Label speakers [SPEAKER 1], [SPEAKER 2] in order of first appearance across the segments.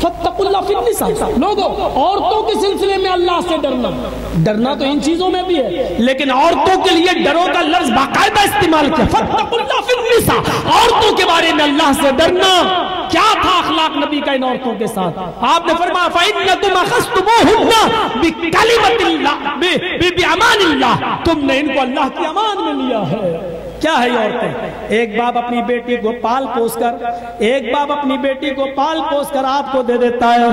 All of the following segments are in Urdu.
[SPEAKER 1] فاتقوا اللہ فی النساء، لوگوں عورتوں کے سلسلے میں اللہ سے ڈرنا تو ان چیزوں میں بھی ہے، لیکن عورتوں کے لیے ڈرو کا لفظ باقاعدہ استعمال کیا، فاتقوا اللہ فی النساء، عورتوں کے بارے میں اللہ سے ڈرنا۔ کیا تھا اخلاق نبی کا ان عورتوں کے ساتھ؟ آپ نے فرمایا فَإِنَّكُمْ أَخَذْتُمُوهُنَّ بِكَلِمَةِ اللَّهِ بِأَمَانِ اللَّهِ، تم نے ان کو اللہ کی امان میں لیا ہے۔ کیا ہے یہ عورتیں؟ ایک باپ اپنی بیٹی کو پال پوس کر آپ کو دے دیتا ہے،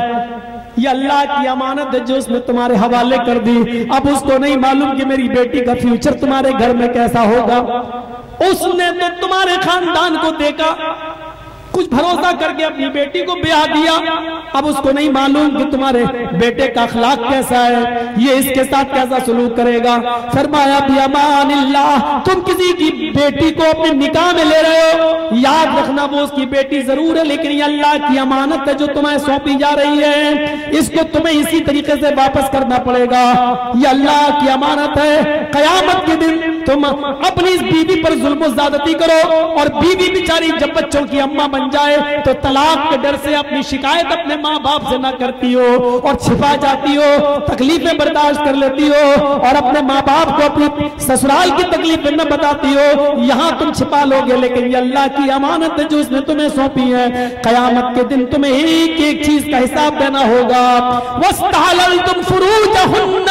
[SPEAKER 1] یہ اللہ کی امانت ہے جو اس نے تمہارے حوالے کر دی، اب اس کو نہیں معلوم کہ میری بیٹی کا فیوچر تمہارے گھر میں کیسا ہوگا۔ اس نے تو تمہارے خاندان کو دیکھا، کچھ بھروسہ کر کے اپنی بیٹی کو بیاہ دیا، اب اس کو نہیں معلوم کہ تمہارے بیٹے کا اخلاق کیسا ہے، یہ اس کے ساتھ کیسا سلوک کرے گا۔ فرمایا بیامان اللہ، تم کسی کی بیٹی کو اپنے نکاح میں لے رہے ہو، یاد رکھنا وہ اس کی بیٹی ضرور ہے، لیکن یہ اللہ کی امانت ہے جو تمہیں سونپی جا رہی ہے، اس کو تمہیں اسی طریقے سے واپس کرنا پڑے گا، یہ اللہ کی امانت ہے۔ قیامت کے دن تم اپنی اس بیوی پر ظلم و زیادتی کرو، اور بیوی بیچاری جب بچوں کی اماں بن جائے تو طلاق کے ڈر سے اپنی شکایت اپنے ماں باپ سے نہ کرتی ہو اور چھپا جاتی ہو، تکلیفیں برداشت کر لیتی ہو اور اپنے ماں باپ کو اپنی سسرال کی تکلیفیں نہ بتاتی ہو، یہاں تم چھپا لوگے، لیکن یہ اللہ کی امانت ہے جو اس نے تمہیں سونپی ہے۔ قیامت کے دن تمہیں ایک ایک چیز کا حساب دینا ہوگا۔ وَاسْتَحْلَلْتُمْ فُرُوجَهُنَّ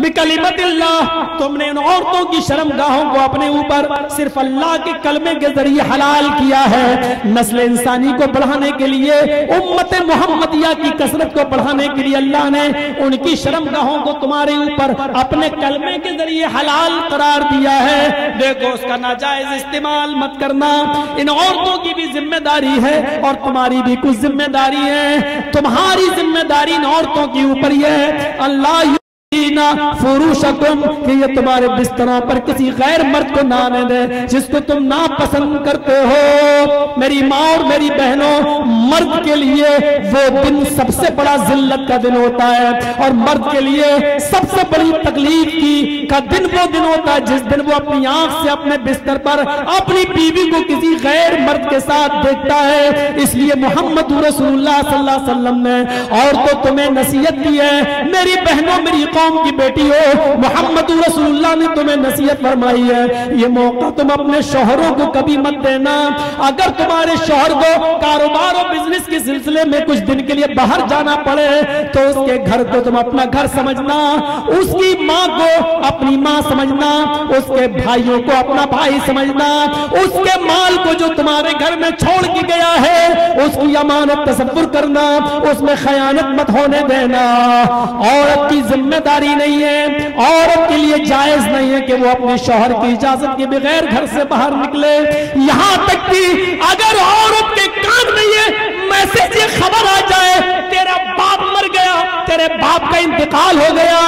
[SPEAKER 1] بِكَلِمَةِ اللَّهِ، تم نے ان عورتوں کی شرمگاہوں کو اپنے اوپر صرف اللہ کے کلمے کے ذریعے حلال کیا ہے۔ نسل انسانی کو بڑھانے کے لیے، امت محمدیہ کی کثرت کو بڑھانے کے لیے اللہ نے ان کی شرمگاہوں کو تمہارے اوپر اپنے کلمے کے ذریعے حلال قرار دیا ہے۔ دیکھو اس کا ناجائز استعمال مت کرنا، ان عورتوں کی بھی ذمہ داری ہے اور تمہاری بھی کچھ ذمہ داری ہے۔ تمہاری ذمہ داری ان عورتوں کے اوپر یہ ہے، اللہ فروشکم، کہ یہ تمہارے بستروں پر کسی غیر مرد کو نہ آنے دے جس کو تم ناپسند کرتے ہو۔ میری ماں اور میری بہنوں، مرد کے لیے وہ دن سب سے بڑا ذلت کا دن ہوتا ہے، اور مرد کے لیے سب سے بڑی تکلیف کا دن وہ دن ہوتا ہے جس دن وہ اپنی آنکھ سے اپنے بستر پر اپنی بیوی کو کسی غیر مرد کے ساتھ دیکھتا ہے۔ اس لیے محمد رسول اللہ صلی اللہ علیہ وسلم نے عورتوں تمہیں نصیحت کی ہے، میری بہنوں میری قوم کی بیٹی ہو، محمد رسول اللہ نے تمہیں نصیحت فرمائی ہے، یہ موقع تم اپنے شوہروں کو کبھی مت دینا۔ اگر تمہارے شوہر کو کاروبار و بزنس کے سلسلے میں کچھ دن کے لیے باہر جانا پڑے تو اس کے گھر کو تم اپنا گھر سمجھنا، اس کی ماں کو اپنی ماں سمجھنا، اس کے بھائیوں کو اپنا بھائی سمجھنا، اس کے مال کو جو تمہارے گھر میں چھوڑ کے گیا ہے اس کی امانت تصور کرنا، اس میں خیانت مت ہونے دینا۔ عورت کی ذمہ داری نہیں ہے، عورت کے لیے جائز نہیں ہے کہ وہ اپنے شوہر کی اجازت کے بغیر گھر سے باہر نکلے، یہاں تک کہ اگر عورت کے کام نہیں ہے میسج یہ خبر آ جائے تیرا باپ مر گیا، تیرے باپ کا انتقال ہو گیا،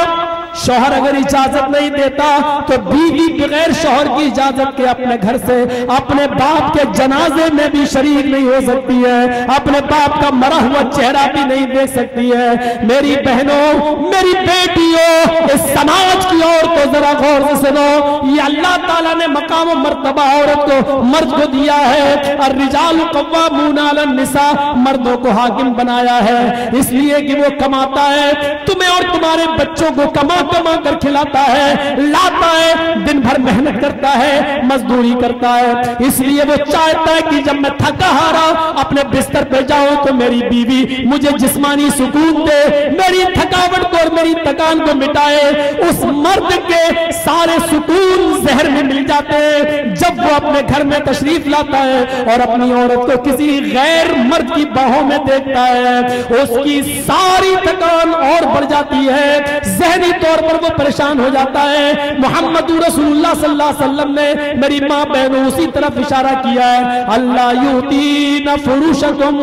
[SPEAKER 1] شوہر اگر اجازت نہیں دیتا تو بیوی بغیر شوہر کی اجازت کے اپنے گھر سے اپنے باپ کے جنازے میں بھی شریک نہیں ہو سکتی ہے، اپنے باپ کا مرا ہوا چہرہ بھی نہیں دیکھ سکتی ہے۔ میری بہنوں میری بیٹیوں، اس سماج کی عورتوں ذرا غور سے سنو، یہ اللہ تعالیٰ نے مقام و مرتبہ عورت کو مرد کو دیا ہے، الرجال قوامون علی النساء، مردوں کو حاکم بنایا ہے اس لیے کہ وہ کماتا ہے، تمہیں اور تمہارے بچوں کو کما کر کھلاتا ہے، لاتا ہے، دن بھر محنت کرتا ہے، مزدوری کرتا ہے، اس لیے وہ چاہتا ہے کہ جب میں تھکا ہارا اپنے بستر پہ جاؤں تو میری بیوی مجھے جسمانی سکون دے، میری تھکاوٹ کو اور میری تکان کو مٹائے۔ اس مرد کے سارے سکون زہر میں مل جاتے ہیں جب وہ اپنے گھر میں تشریف لاتا ہے اور اپنی عورت کو کسی غیر مرد کی باہوں میں دیکھتا ہے، اس کی ساری تکان اور بڑھ جاتی ہے، ذہنی طور پر وہ پریشان ہو جاتا ہے۔ محمد رسول اللہ صلی اللہ علیہ وسلم نے میری ماں بہنوں اسی طرف اشارہ کیا ہے، اللہ یؤتین فروشکم،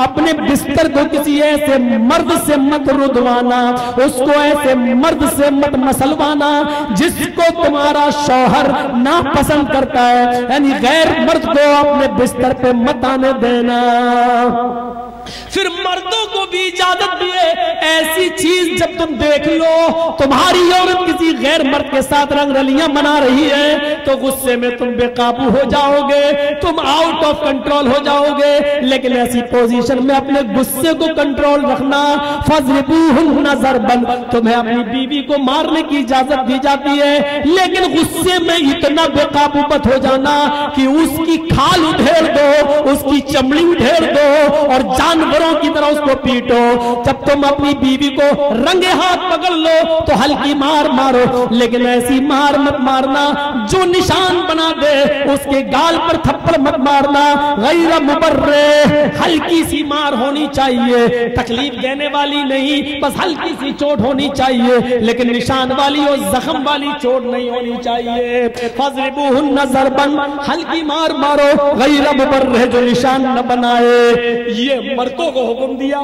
[SPEAKER 1] اپنے بستر کو کسی ایسے مرد سے مت ردوانا، اس کو ایسے مرد سے مت مسلوانا جس کو تمہارا شوہر ناپسند کرتا ہے، یعنی غیر مرد کو اپنے بستر پہ مت آنے دینا۔ پھر مردوں کو بھی اجازت دیے ایسی چیز جب تم دیکھ لو تمہاری عورت کسی غیر مرد کے ساتھ رنگ رلیاں منا رہی ہے تو غصے میں تم بے قابو ہو جاؤ گے، تم آؤٹ آف کنٹرول ہو جاؤ گے، لیکن ایسی پوزیشن میں اپنے غصے کو کنٹرول رکھنا۔ فَضْرِبُوهُنَّ ضَرْبًا، تمہیں اپنی بیوی کو مارنے کی اجازت دی جاتی ہے، لیکن غصے میں اتنا بے قابو مت ہو جانا کہ اس کی کھال ادھیڑ دو، اس کی چمڑی ادھیڑ دو اور جانوروں کی طرح اس کو پیٹو۔ جب تم اپنی بیوی کو رنگے ہاتھ پکڑ لو تو ہلکی مار مارو، لیکن ایسی مار مت مارنا جو نشان بنا دے، اس کے گال پر تھپڑ مت مارنا۔ غیر مبرح، ہلکی سی مار ہونی چاہیے، تکلیف دینے والی نہیں، بس ہلکی سی چوٹ ہونی چاہیے، لیکن نشان والی اور زخم والی چوٹ نہیں ہونی چاہیے۔ فَضْرِبُوهُنَّ ضَرْبًا، ہلکی مار مارو، غیر مبرح، جو نشان نہ بنائے۔ یہ مردوں کو حکم دیا،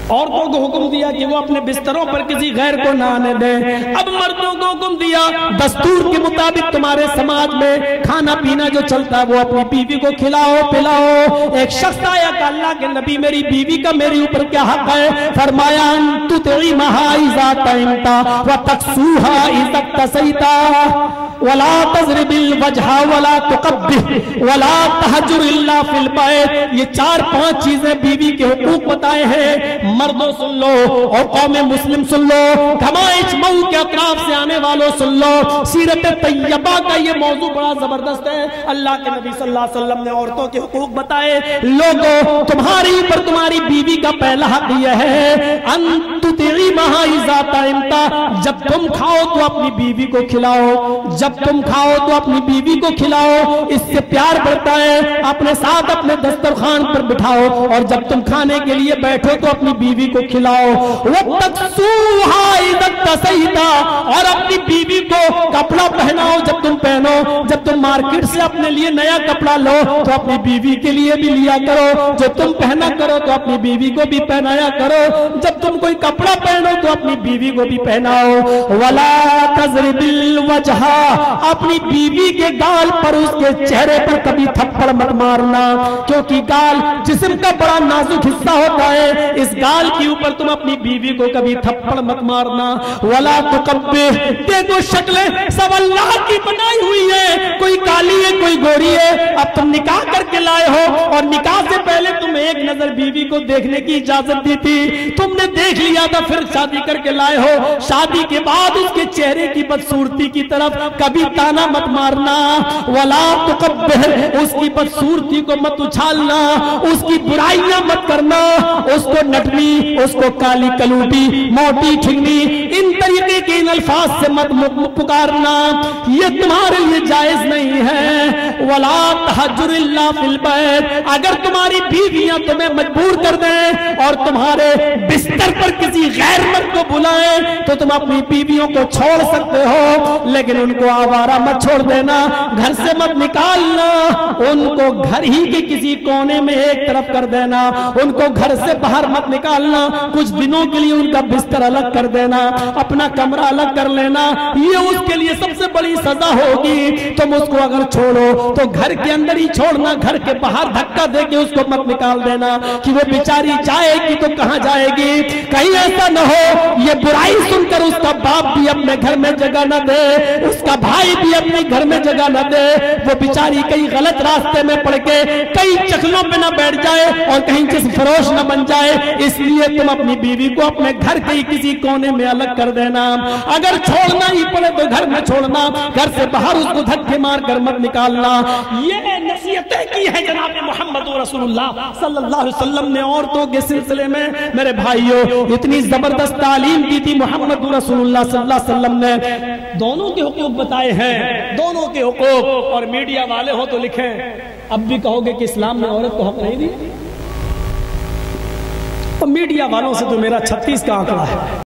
[SPEAKER 1] عورتوں کو حکم دیا کہ وہ اپنے بستروں پر کسی غیر کو نہ آنے دیں۔ اب مردوں کو حکم دیا دستور کے مطابق تمہارے سماج میں کھانا پینا جو چلتا ہے وہ اپنی بیوی کو کھلاؤ پلاؤ۔ ایک شخص آیا کہ اللہ کے نبی میری بیوی کا میری اوپر کیا حق ہے؟ فرمایا ان تطعمها اذا طعمت وتكسوها اذا اكتسيت ولا تضرب الوجه ولا تقبح ولا تهجر الا في البيت۔ یہ 4-5 چیزیں بیوی کے حقوق بتائے ہیں، مردوں سن لو اور قوم مسلم سن لو، کمائش مئو کے اطراف سے آنے والوں سن لو۔ سیرت طیبہ کا یہ موضوع بڑا زبردست ہے۔ اللہ کے نبی صلی اللہ علیہ وسلم نے عورتوں کے حقوق بتائے۔ لوگوں، تمہاری پر تمہاری بیوی کا پہلا حق یہ ہے ان تطعمها اذا طعمت، جب تم کھاؤ تو اپنی بیوی کو کھلاؤ، جب تم کھاؤ تو اپنی بیوی کو کھلاؤ، اس سے پیار بڑھتا ہے۔ اپنے ساتھ اپنے دسترخوان پر بٹھاؤ اور جب تم کھانے کے لیے بیٹھو تو اپنی بیوی کو کھلاؤ۔ وَتَكْسُوهَا اِذَا اكْتَسَيْتَ، اور اپنی بیوی کو کپڑا پہناؤ جب تم پہنو۔ جب تم مارکیٹ سے اپنے لیے نیا کپڑا لو تو اپنی بیوی کے لیے بھی لیا کرو، جو تم پہنا کرو تو اپنی بیوی کو بھی پہنایا کرو۔ جب تم کوئی کپڑا پہنو تو اپنی بیوی کو بھی پہناؤ۔ وَلَا تَضْرِبِ الْوَجْهَ، اپنی بیوی کے گال پر، اس کے چہرے پر کبھی تھپڑ مت مارنا، کیونکہ گال جسم کا بڑا نازک حصہ ہوتا ہے، اس گال کے اوپر تم اپنی بیوی کو کبھی تھپڑ مت مارنا۔ ولا تقبح، دیکھو شکلیں سب اللہ کی بنائی ہوئی ہے، کوئی کالی ہے کوئی گوری ہے۔ اب تم نکاح کر کے لائے ہو اور نکاح سے پہلے تم ایک نظر بیوی کو دیکھنے کی اجازت دی تھی، تم نے دیکھ لیا تھا، پھر شادی کر کے لائے ہو، شادی کے بعد اس کے چہرے کی بدصورتی کی طرف کبھی تانا مت مارنا۔ ولا تقبح، اس کی بدصورتی کو مت اچھالنا، اس کی برائیاں مت کرنا، اس کو نٹنی، اس کو کالی کلوٹی، موٹی ٹھنگنی، ان طریقے کے ان الفاظ سے مت پکارنا، یہ تمہارے لیے جائز نہیں ہے۔ ولا تہجر الا فی البیت، اگر تمہاری بیویاں تمہیں مجبور کر دیں اور تمہارے بستر پر کسی غیر مرد کو بلائیں تو تم اپنی بیویوں کو چھوڑ سکتے ہو، لیکن ان کو آوارہ مت چھوڑ دینا، گھر سے مت نکالنا، ان کو گھر ہی کے کسی کونے میں ایک طرف کر دینا، ان کو گھر سے باہر مت نکالنا، کچھ دنوں کے لیے ان کا بستر الگ کر دینا، اپنا کمرہ الگ کر لینا، یہ اس کے لیے سب سے بڑی سزا ہوگی۔ تم اس کو اگر چھوڑو تو گھر کے اندر ہی چھوڑنا، گھر کے باہر دھکا دے کے اس کو مت نکال دینا کہ وہ بیچاری جائے گی تو کہاں جائے گی۔ کہیں ایسا نہ ہو یہ برائی سن کر اس کا باپ بھی اپنے گھر میں جگہ نہ دے، اس کا بھائی بھی اپنے گھر میں جگہ نہ دے، وہ بیچاری کئی غلط راستے میں پڑ کے کئی چکلوں پہ نہ بیٹھ جائے اور کہیں جسم فروش نہ بن جائے۔ اس لیے تم اپنی بیوی کو اپنے گھر کے ہی کسی کونے میں الگ کر دینا، اگر چھوڑنا ہی پڑے تو گھر میں چھوڑنا، گھر سے باہر اس کو دھکے مار کر مت نکالنا۔ یہ نصیحتیں کی ہے جناب محمد رسول اللہ صلی اللہ علیہ وسلم نے عورتوں کے سلسلے میں۔ میرے بھائیوں، اتنی زبردست تعلیم دی تھی محمد رسول اللہ صلی اللہ علیہ وسلم نے، دونوں کے حقوق بتائے ہیں، دونوں کے حقوق۔ اور میڈیا والے ہو تو لکھیں، اب بھی کہو گے کہ اسلام نے عورت کو حق نہیں دی؟ اور میڈیا والوں سے تو میرا 36 کا آنکڑا ہے۔